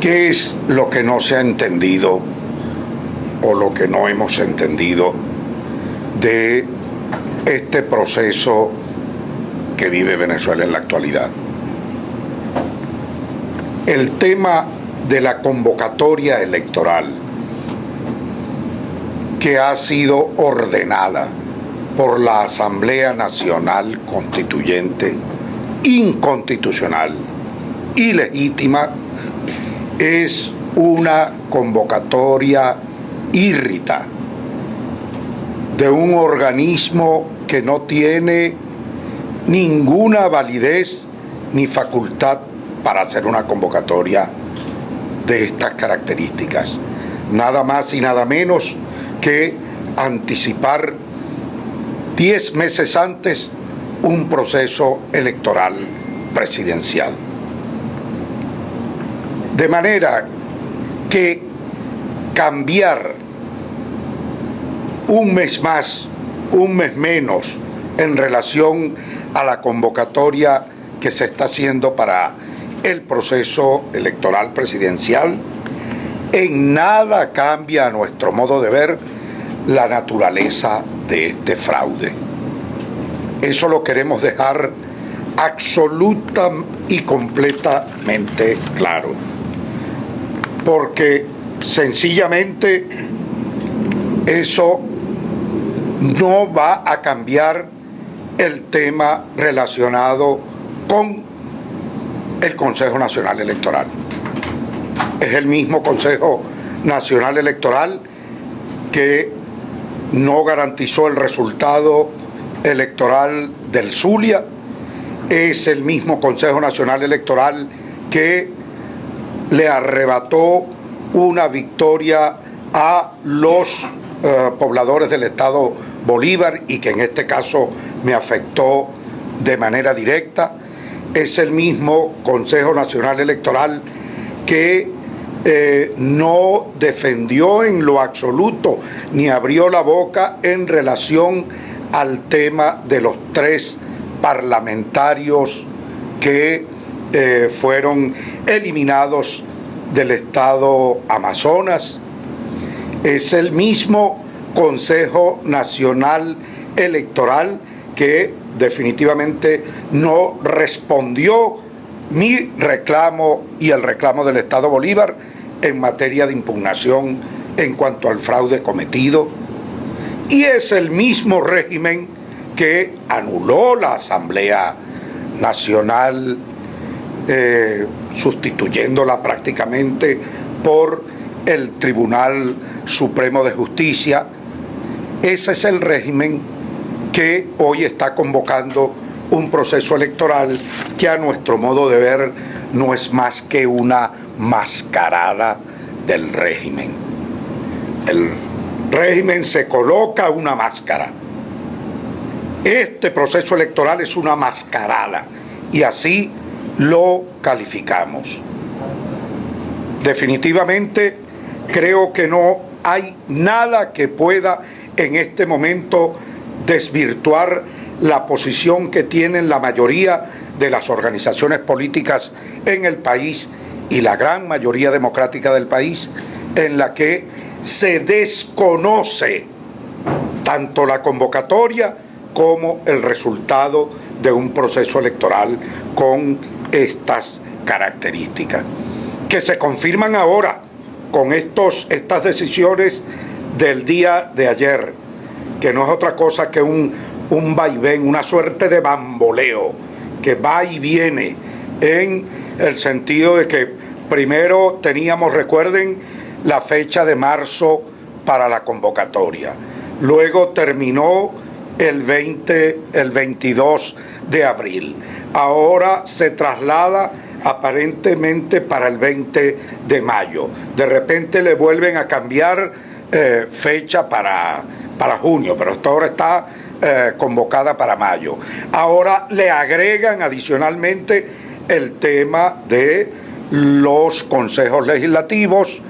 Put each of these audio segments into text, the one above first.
¿Qué es lo que no se ha entendido o lo que no hemos entendido de este proceso que vive Venezuela en la actualidad? El tema de la convocatoria electoral que ha sido ordenada por la Asamblea Nacional Constituyente, inconstitucional, ilegítima, es una convocatoria írrita de un organismo que no tiene ninguna validez ni facultad para hacer una convocatoria de estas características. Nada más y nada menos que anticipar 10 meses antes un proceso electoral presidencial. De manera que cambiar un mes más, un mes menos en relación a la convocatoria que se está haciendo para el proceso electoral presidencial, en nada cambia a nuestro modo de ver la naturaleza de este fraude. Eso lo queremos dejar absoluta y completamente claro, porque sencillamente eso no va a cambiar el tema relacionado con el Consejo Nacional Electoral. Es el mismo Consejo Nacional Electoral que no garantizó el resultado electoral del Zulia, es el mismo Consejo Nacional Electoral que le arrebató una victoria a los pobladores del estado Bolívar y que en este caso me afectó de manera directa. Es el mismo Consejo Nacional Electoral que no defendió en lo absoluto ni abrió la boca en relación al tema de los 3 parlamentarios que fueron eliminados del estado Amazonas. Es el mismo Consejo Nacional Electoral que definitivamente no respondió mi reclamo y el reclamo del estado Bolívar en materia de impugnación en cuanto al fraude cometido. Y es el mismo régimen que anuló la Asamblea Nacional, sustituyéndola prácticamente por el Tribunal Supremo de Justicia. Ese es el régimen que hoy está convocando un proceso electoral que a nuestro modo de ver no es más que una mascarada del régimen. El régimen se coloca una máscara. Este proceso electoral es una mascarada y así lo calificamos. Definitivamente creo que no hay nada que pueda en este momento desvirtuar la posición que tienen la mayoría de las organizaciones políticas en el país y la gran mayoría democrática del país, en la que se desconoce tanto la convocatoria como el resultado de un proceso electoral con estas características, que se confirman ahora con estas decisiones del día de ayer, que no es otra cosa que un vaivén, una suerte de bamboleo que va y viene, en el sentido de que primero teníamos, recuerden, la fecha de marzo para la convocatoria, luego terminó el 22 de abril, ahora se traslada aparentemente para el 20 de mayo, de repente le vuelven a cambiar fecha para junio, pero hasta ahora está convocada para mayo. Ahora le agregan adicionalmente el tema de los consejos legislativos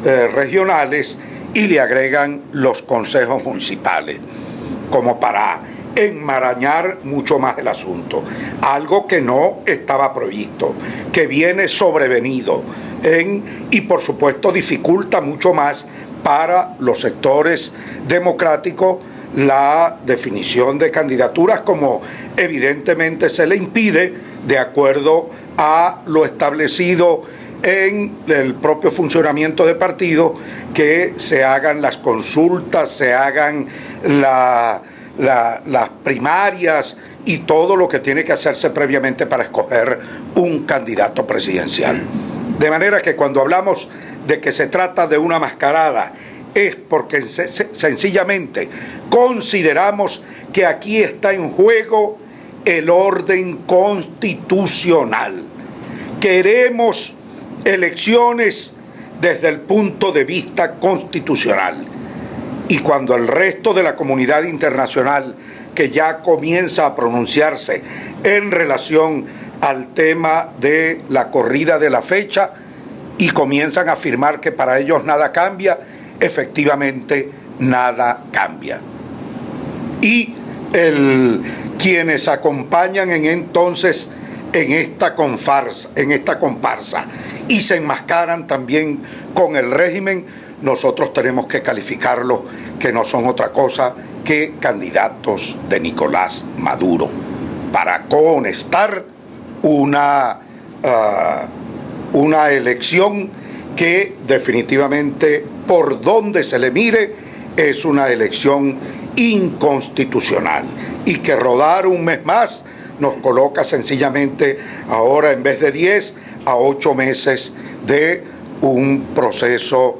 regionales y le agregan los consejos municipales, como para enmarañar mucho más el asunto. Algo que no estaba previsto, que viene sobrevenido, y por supuesto dificulta mucho más para los sectores democráticos la definición de candidaturas, como evidentemente se le impide de acuerdo a lo establecido en el propio funcionamiento de partido, que se hagan las consultas, se hagan las primarias y todo lo que tiene que hacerse previamente para escoger un candidato presidencial. De manera que cuando hablamos de que se trata de una mascarada, es porque sencillamente consideramos que aquí está en juego el orden constitucional. Queremos elecciones desde el punto de vista constitucional. Y cuando el resto de la comunidad internacional, que ya comienza a pronunciarse en relación al tema de la corrida de la fecha y comienzan a afirmar que para ellos nada cambia, efectivamente nada cambia. Y quienes acompañan entonces en esta comparsa y se enmascaran también con el régimen, nosotros tenemos que calificarlos que no son otra cosa que candidatos de Nicolás Maduro para cohonestar una elección que definitivamente, por donde se le mire, es una elección inconstitucional y que rodar un mes más nos coloca sencillamente ahora, en vez de 10 a 8 meses de un proceso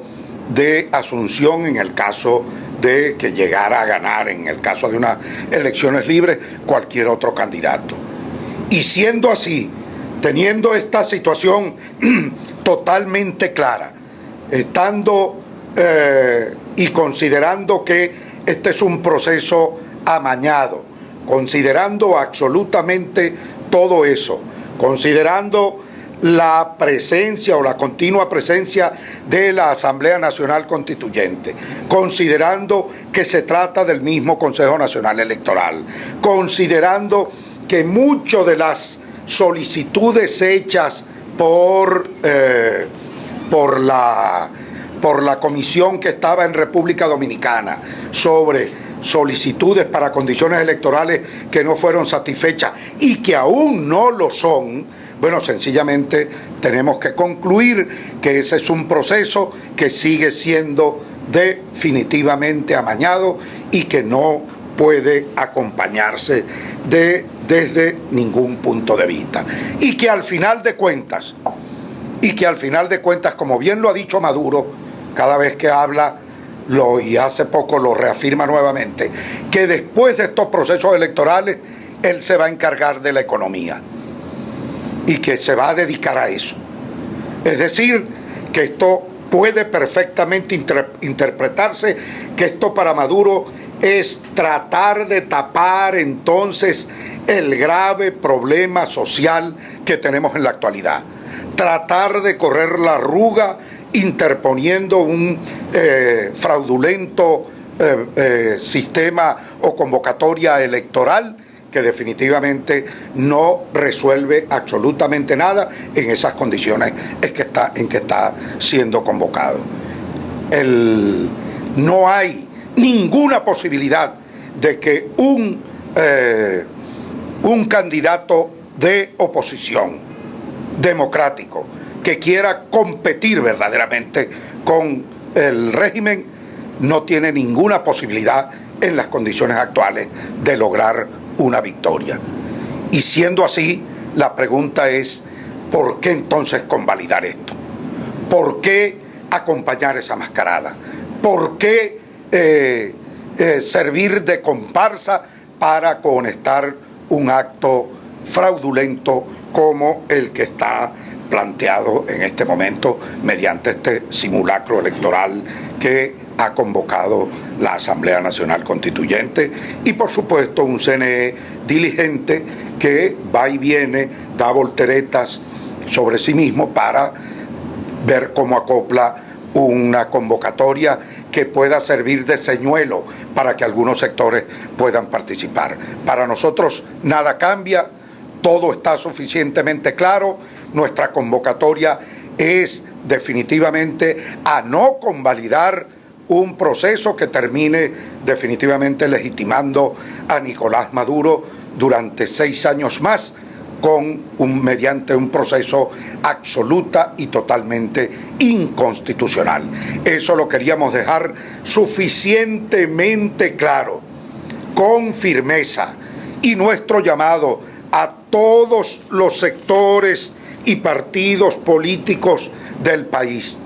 de asunción en el caso de que llegara a ganar, en el caso de unas elecciones libres, cualquier otro candidato. Y siendo así, teniendo esta situación totalmente clara, estando y considerando que este es un proceso amañado, considerando absolutamente todo eso, considerando la presencia o la continua presencia de la Asamblea Nacional Constituyente, considerando que se trata del mismo Consejo Nacional Electoral, considerando que muchas de las solicitudes hechas por la comisión que estaba en República Dominicana sobre solicitudes para condiciones electorales que no fueron satisfechas y que aún no lo son, bueno, sencillamente tenemos que concluir que ese es un proceso que sigue siendo definitivamente amañado y que no puede acompañarse desde ningún punto de vista. Y que al final de cuentas, como bien lo ha dicho Maduro, cada vez que habla, y hace poco lo reafirma nuevamente, que después de estos procesos electorales, él se va a encargar de la economía y que se va a dedicar a eso. Es decir, que esto puede perfectamente interpretarse, que esto para Maduro es tratar de tapar entonces el grave problema social que tenemos en la actualidad, tratar de correr la arruga interponiendo un fraudulento sistema o convocatoria electoral que definitivamente no resuelve absolutamente nada en esas condiciones en que está siendo convocado. No hay ninguna posibilidad de que un candidato de oposición democrático que quiera competir verdaderamente con el régimen no tiene ninguna posibilidad en las condiciones actuales de lograr una victoria. Y siendo así, la pregunta es, ¿por qué entonces convalidar esto? ¿Por qué acompañar esa mascarada? ¿Por qué servir de comparsa para cohonestar un acto fraudulento como el que está planteado en este momento mediante este simulacro electoral que ha convocado la Asamblea Nacional Constituyente y por supuesto un CNE diligente que va y viene, da volteretas sobre sí mismo para ver cómo acopla una convocatoria que pueda servir de señuelo para que algunos sectores puedan participar. Para nosotros nada cambia, todo está suficientemente claro, nuestra convocatoria es definitivamente a no convalidar un proceso que termine definitivamente legitimando a Nicolás Maduro durante 6 años más mediante un proceso absoluta y totalmente inconstitucional. Eso lo queríamos dejar suficientemente claro, con firmeza, y nuestro llamado a todos los sectores y partidos políticos del país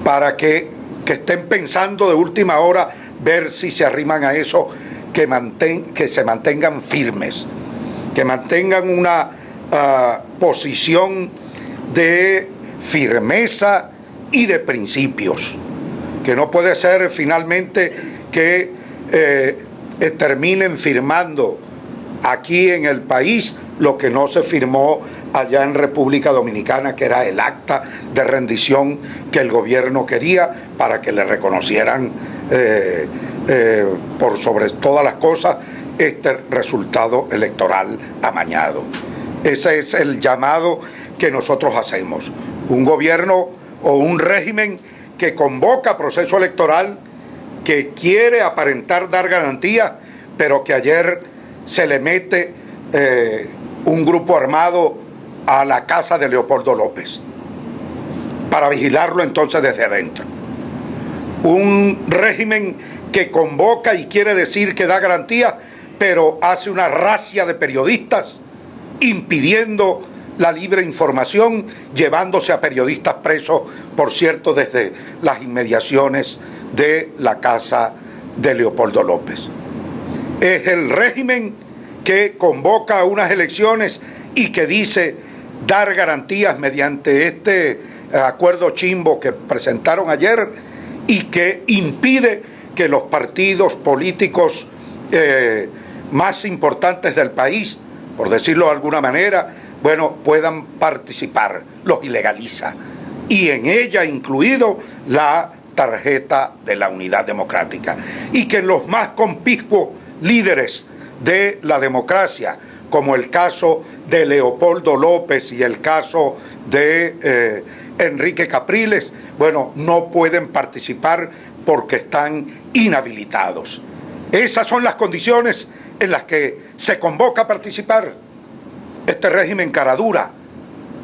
para que estén pensando de última hora ver si se arriman a eso, que se mantengan firmes, que mantengan una posición de firmeza y de principios, que no puede ser finalmente que terminen firmando aquí en el país lo que no se firmó allá en República Dominicana, que era el acta de rendición que el gobierno quería para que le reconocieran por sobre todas las cosas este resultado electoral amañado. Ese es el llamado que nosotros hacemos. Un gobierno o un régimen que convoca proceso electoral, que quiere aparentar dar garantías, pero que ayer se le mete un grupo armado a la casa de Leopoldo López para vigilarlo entonces desde adentro. Un régimen que convoca y quiere decir que da garantías, pero hace una razzia de periodistas impidiendo la libre información, llevándose a periodistas presos, por cierto, desde las inmediaciones de la casa de Leopoldo López. Es el régimen que convoca a unas elecciones y que dice dar garantías mediante este acuerdo chimbo que presentaron ayer, y que impide que los partidos políticos más importantes del país, por decirlo de alguna manera, bueno, puedan participar, los ilegaliza, y en ella incluido la tarjeta de la Unidad Democrática, y que los más conspicuos líderes de la democracia, como el caso de Leopoldo López y el caso de Enrique Capriles, bueno, no pueden participar porque están inhabilitados. Esas son las condiciones en las que se convoca a participar este régimen caradura,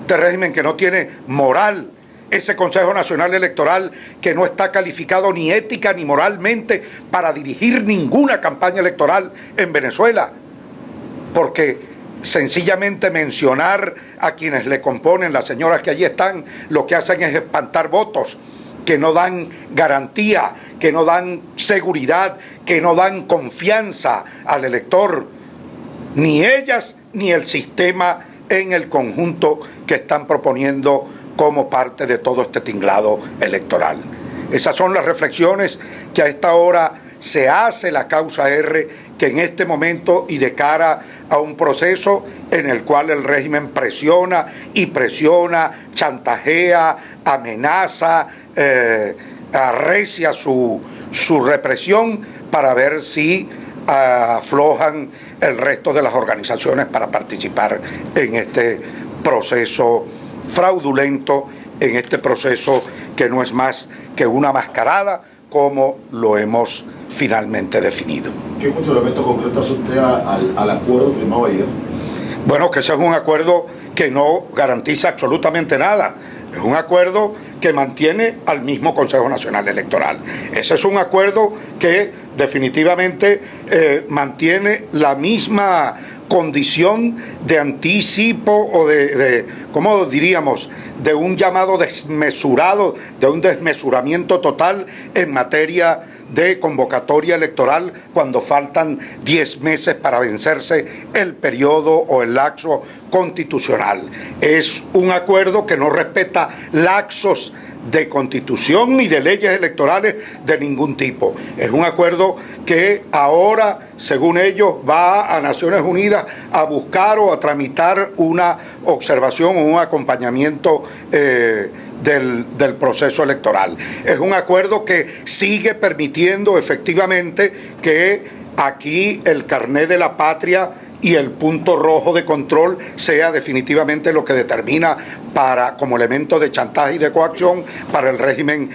este régimen que no tiene moral, ese Consejo Nacional Electoral que no está calificado ni ética ni moralmente para dirigir ninguna campaña electoral en Venezuela, porque sencillamente mencionar a quienes le componen, las señoras que allí están, lo que hacen es espantar votos, que no dan garantía, que no dan seguridad, que no dan confianza al elector, ni ellas ni el sistema en el conjunto que están proponiendo como parte de todo este tinglado electoral. Esas son las reflexiones que a esta hora se hace la causa R, que en este momento y de cara a un proceso en el cual el régimen presiona y presiona, chantajea, amenaza, arrecia su represión para ver si aflojan el resto de las organizaciones para participar en este proceso fraudulento, en este proceso que no es más que una mascarada, como lo hemos finalmente definido. ¿Qué cuestionamiento concreto hace usted al acuerdo firmado ayer? Bueno, que ese es un acuerdo que no garantiza absolutamente nada. Es un acuerdo que mantiene al mismo Consejo Nacional Electoral. Ese es un acuerdo que definitivamente mantiene la misma condición de anticipo o ¿cómo diríamos?, de un llamado desmesurado, de un desmesuramiento total en materia de convocatoria electoral cuando faltan 10 meses para vencerse el periodo o el lapso constitucional. Es un acuerdo que no respeta lapsos de constitución ni de leyes electorales de ningún tipo. Es un acuerdo que ahora, según ellos, va a Naciones Unidas a buscar o a tramitar una observación o un acompañamiento del proceso electoral. Es un acuerdo que sigue permitiendo efectivamente que aquí el carné de la patria y el punto rojo de control sea definitivamente lo que determina como elemento de chantaje y de coacción para el régimen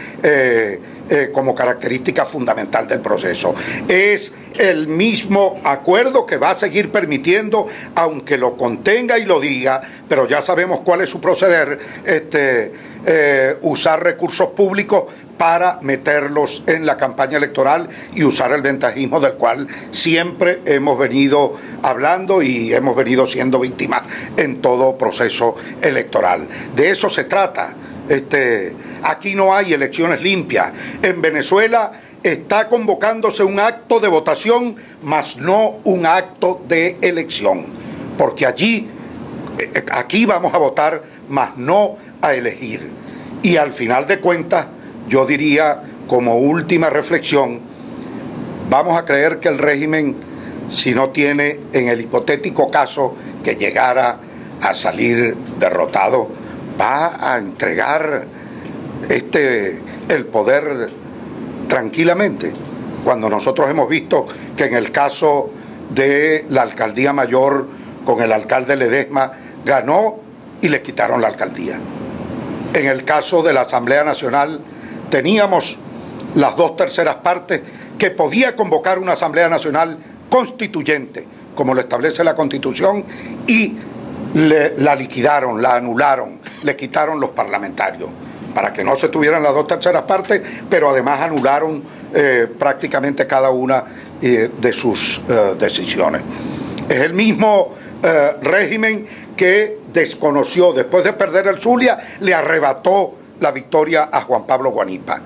como característica fundamental del proceso. Es el mismo acuerdo que va a seguir permitiendo, aunque lo contenga y lo diga, pero ya sabemos cuál es su proceder, usar recursos públicos para meterlos en la campaña electoral y usar el ventajismo del cual siempre hemos venido hablando y hemos venido siendo víctimas en todo proceso electoral. De eso se trata. Aquí no hay elecciones limpias. En Venezuela está convocándose un acto de votación, mas no un acto de elección, porque aquí vamos a votar, mas no a elegir. Y al final de cuentas, yo diría, como última reflexión, vamos a creer que el régimen, si no tiene, en el hipotético caso que llegara a salir derrotado, va a entregar el poder tranquilamente, cuando nosotros hemos visto que en el caso de la alcaldía mayor con el alcalde Ledesma ganó y le quitaron la alcaldía. En el caso de la Asamblea Nacional teníamos las 2/3 partes que podía convocar una Asamblea Nacional constituyente, como lo establece la Constitución, y la liquidaron, la anularon, le quitaron los parlamentarios, para que no se tuvieran las 2/3 partes, pero además anularon prácticamente cada una de sus decisiones. Es el mismo régimen que desconoció, después de perder el Zulia, le arrebató la victoria a Juan Pablo Guanipa.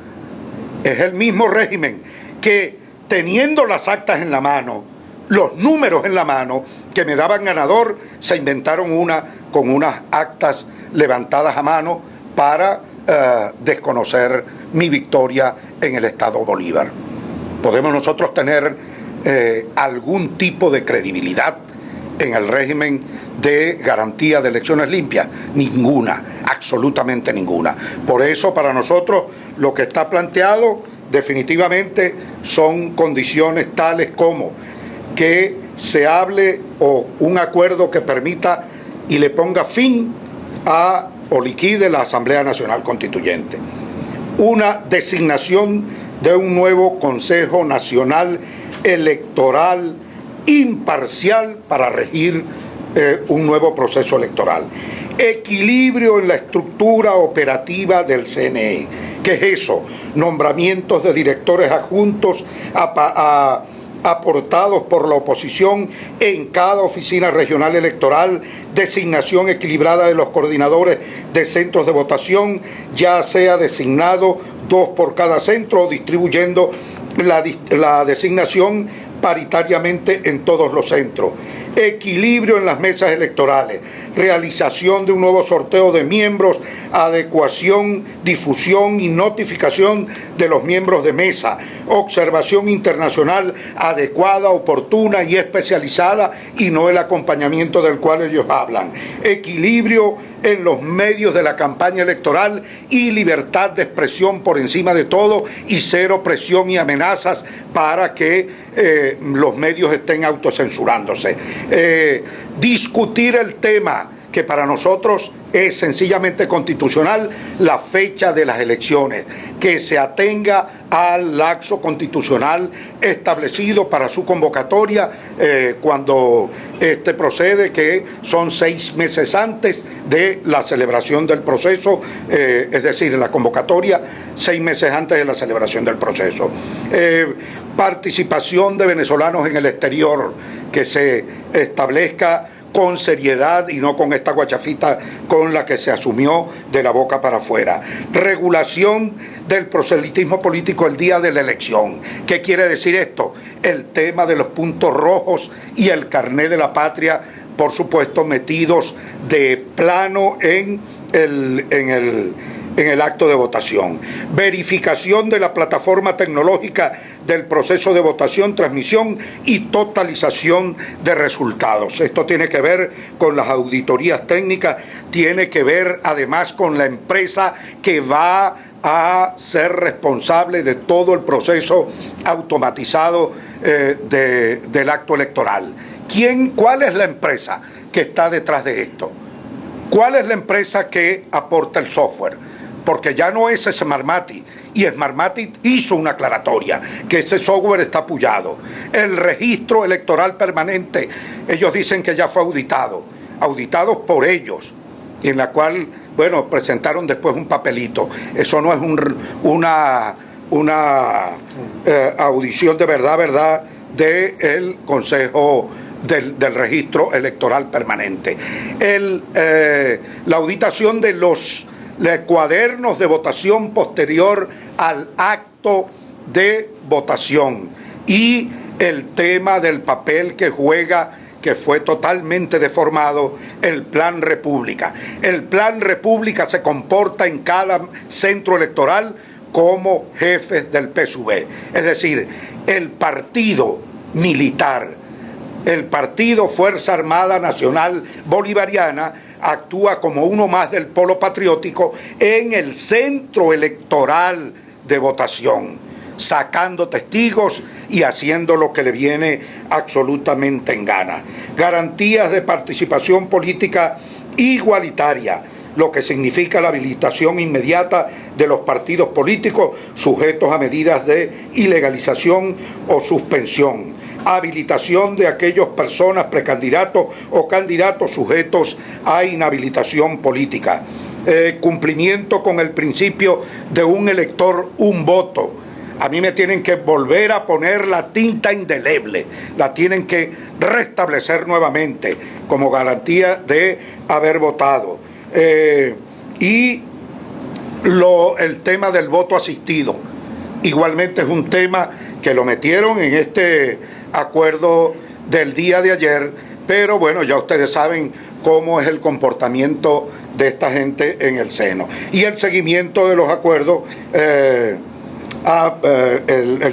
Es el mismo régimen que, teniendo las actas en la mano, los números en la mano, que me daban ganador, se inventaron con unas actas levantadas a mano para desconocer mi victoria en el Estado Bolívar. ¿Podemos nosotros tener algún tipo de credibilidad en el régimen de garantía de elecciones limpias? Ninguna, absolutamente ninguna. Por eso, para nosotros, lo que está planteado definitivamente son condiciones tales como que se hable o un acuerdo que permita y le ponga fin o liquide la Asamblea Nacional Constituyente. Una designación de un nuevo Consejo Nacional Electoral imparcial para regir un nuevo proceso electoral. Equilibrio en la estructura operativa del CNE. ¿Qué es eso? Nombramientos de directores adjuntos aportados por la oposición en cada oficina regional electoral, designación equilibrada de los coordinadores de centros de votación, ya sea designado 2 por cada centro o distribuyendo la designación paritariamente en todos los centros. Equilibrio en las mesas electorales, realización de un nuevo sorteo de miembros, adecuación, difusión y notificación de los miembros de mesa, observación internacional adecuada, oportuna y especializada, y no el acompañamiento del cual ellos hablan. Equilibrio en los medios de la campaña electoral y libertad de expresión por encima de todo, y cero presión y amenazas para que los medios estén autocensurándose. Discutir el tema que para nosotros es sencillamente constitucional, la fecha de las elecciones, que se atenga al lapso constitucional establecido para su convocatoria cuando procede, que son 6 meses antes de la celebración del proceso, es decir, la convocatoria 6 meses antes de la celebración del proceso. Participación de venezolanos en el exterior, que se establezca con seriedad y no con esta guachafita con la que se asumió de la boca para afuera. Regulación del proselitismo político el día de la elección. ¿Qué quiere decir esto? El tema de los puntos rojos y el carné de la patria, por supuesto, metidos de plano en el acto de votación. Verificación de la plataforma tecnológica del proceso de votación, transmisión y totalización de resultados. Esto tiene que ver con las auditorías técnicas, tiene que ver además con la empresa que va a ser responsable de todo el proceso automatizado del acto electoral. ¿Cuál es la empresa que está detrás de esto? ¿Cuál es la empresa que aporta el software? Porque ya no es Smartmatic, y Smartmatic hizo una aclaratoria, que ese software está apoyado. El registro electoral permanente, ellos dicen que ya fue auditados por ellos, y en la cual, bueno, presentaron después un papelito. Eso no es una audición de verdad del Consejo del Registro Electoral Permanente. La auditación de los cuadernos de votación posterior al acto de votación y el tema del papel que juega, que fue totalmente deformado, el Plan República. El Plan República se comporta en cada centro electoral como jefes del PSUV. Es decir, el partido militar, el partido Fuerza Armada Nacional Bolivariana, actúa como uno más del polo patriótico en el centro electoral de votación, sacando testigos y haciendo lo que le viene absolutamente en gana. Garantías de participación política igualitaria, lo que significa la habilitación inmediata de los partidos políticos sujetos a medidas de ilegalización o suspensión. Habilitación de aquellas personas, precandidatos o candidatos sujetos a inhabilitación política. Cumplimiento con el principio de un elector, un voto. A mí me tienen que volver a poner la tinta indeleble, la tienen que restablecer nuevamente como garantía de haber votado. Y el tema del voto asistido, igualmente es un tema que lo metieron en este acuerdo del día de ayer, pero bueno, ya ustedes saben cómo es el comportamiento de esta gente en el seno. Y el seguimiento de los acuerdos, el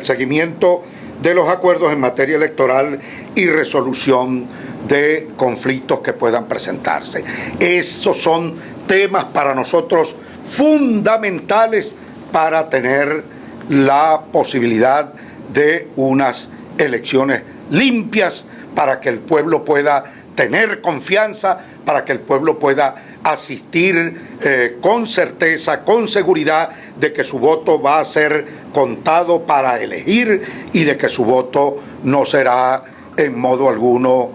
seguimiento de los acuerdos en materia electoral y resolución de conflictos que puedan presentarse. Esos son temas para nosotros fundamentales para tener la posibilidad de unas elecciones limpias, para que el pueblo pueda tener confianza, para que el pueblo pueda asistir con certeza, con seguridad de que su voto va a ser contado para elegir y de que su voto no será en modo alguno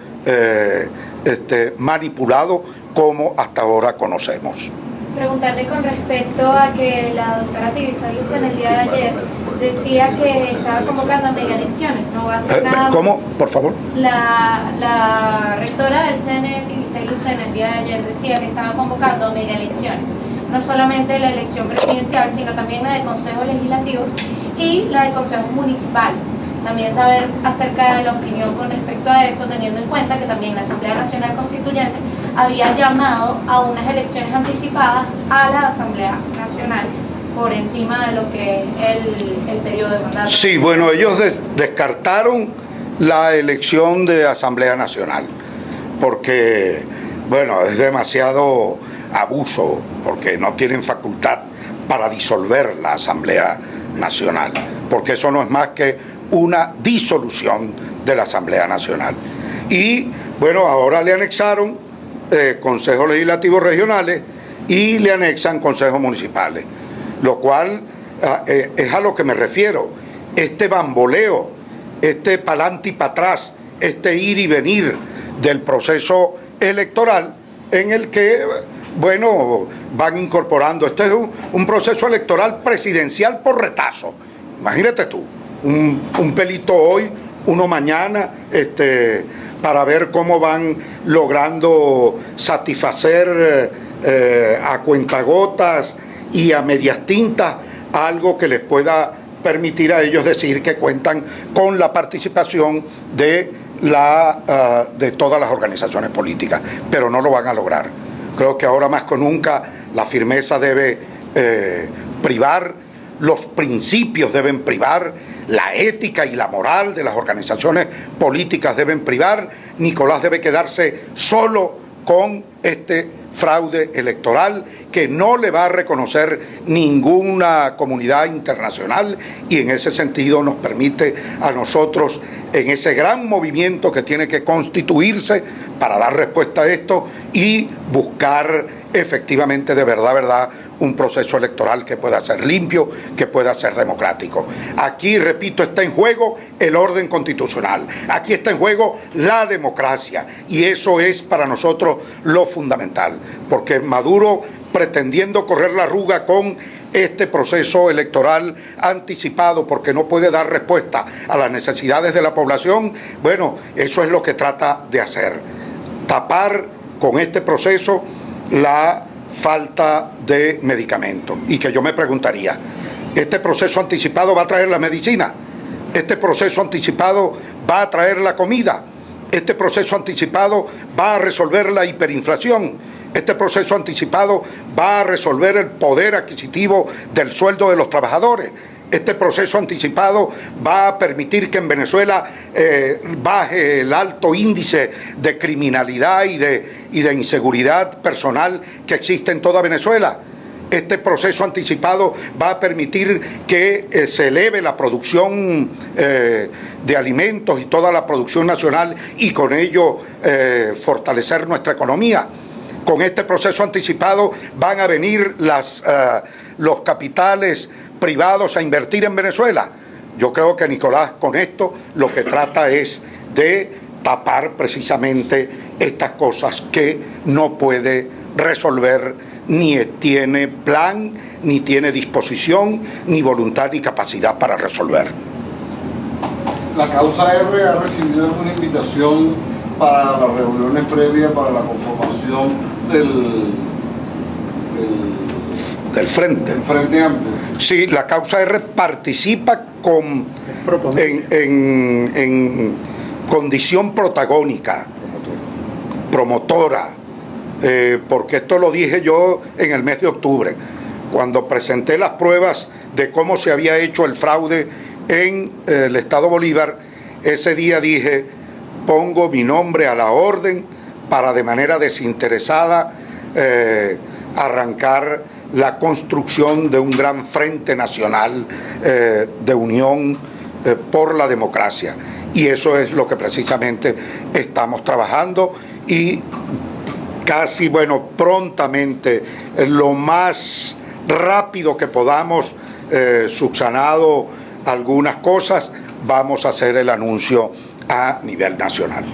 manipulado como hasta ahora conocemos. Preguntarle con respecto a que la doctora Tibisay Lucena el día de ayer decía que estaba convocando a mega elecciones, no va a hacer nada. ¿Cómo? Por favor. La rectora del CNE, Tibisay Lucena, el día de ayer decía que estaba convocando a mega elecciones, no solamente la elección presidencial, sino también la de consejos legislativos y la de consejos municipales. También saber acerca de la opinión con respecto a eso, teniendo en cuenta que también la Asamblea Nacional Constituyente había llamado a unas elecciones anticipadas a la Asamblea Nacional por encima de lo que es el periodo de mandato. Sí, bueno, ellos descartaron la elección de Asamblea Nacional porque, bueno, es demasiado abuso, porque no tienen facultad para disolver la Asamblea Nacional, porque eso no es más que una disolución de la Asamblea Nacional. Y bueno, ahora le anexaron consejos legislativos regionales y le anexan consejos municipales, lo cual es a lo que me refiero. Este bamboleo, este pa'lante y para atrás, este ir y venir del proceso electoral en el que, bueno, van incorporando. Este es un proceso electoral presidencial por retazo. Imagínate tú, un pelito hoy, uno mañana, para ver cómo van logrando satisfacer a cuentagotas y a medias tintas algo que les pueda permitir a ellos decir que cuentan con la participación de todas las organizaciones políticas, pero no lo van a lograr. Creo que ahora más que nunca la firmeza debe privar, los principios deben privar, la ética y la moral de las organizaciones políticas deben privar. Nicolás debe quedarse solo con este fraude electoral que no le va a reconocer ninguna comunidad internacional, y en ese sentido nos permite a nosotros, en ese gran movimiento que tiene que constituirse para dar respuesta a esto y buscar efectivamente de verdad un proceso electoral que pueda ser limpio, que pueda ser democrático. Aquí, repito, está en juego el orden constitucional, aquí está en juego la democracia, y eso es para nosotros lo fundamental, porque Maduro, pretendiendo correr la arruga con este proceso electoral anticipado porque no puede dar respuesta a las necesidades de la población, bueno, eso es lo que trata de hacer, tapar con este proceso la falta de medicamentos. Y que yo me preguntaría, ¿este proceso anticipado va a traer la medicina? ¿Este proceso anticipado va a traer la comida? ¿Este proceso anticipado va a resolver la hiperinflación? ¿Este proceso anticipado va a resolver el poder adquisitivo del sueldo de los trabajadores? Este proceso anticipado va a permitir que en Venezuela baje el alto índice de criminalidad y de inseguridad personal que existe en toda Venezuela. Este proceso anticipado va a permitir que se eleve la producción de alimentos y toda la producción nacional, y con ello fortalecer nuestra economía. Con este proceso anticipado van a venir los capitales privados a invertir en Venezuela. Yo creo que Nicolás con esto lo que trata es de tapar precisamente estas cosas que no puede resolver, ni tiene plan, ni tiene disposición, ni voluntad, ni capacidad para resolver. ¿La causa R ha recibido alguna invitación para las reuniones previas para la conformación del Frente Amplio? Sí, la causa R participa en condición protagónica, promotora, porque esto lo dije yo en el mes de octubre, cuando presenté las pruebas de cómo se había hecho el fraude en el Estado Bolívar. Ese día dije, pongo mi nombre a la orden para de manera desinteresada arrancar la construcción de un gran frente nacional de unión por la democracia. Y eso es lo que precisamente estamos trabajando, y casi, prontamente, lo más rápido que podamos, subsanado algunas cosas, vamos a hacer el anuncio a nivel nacional.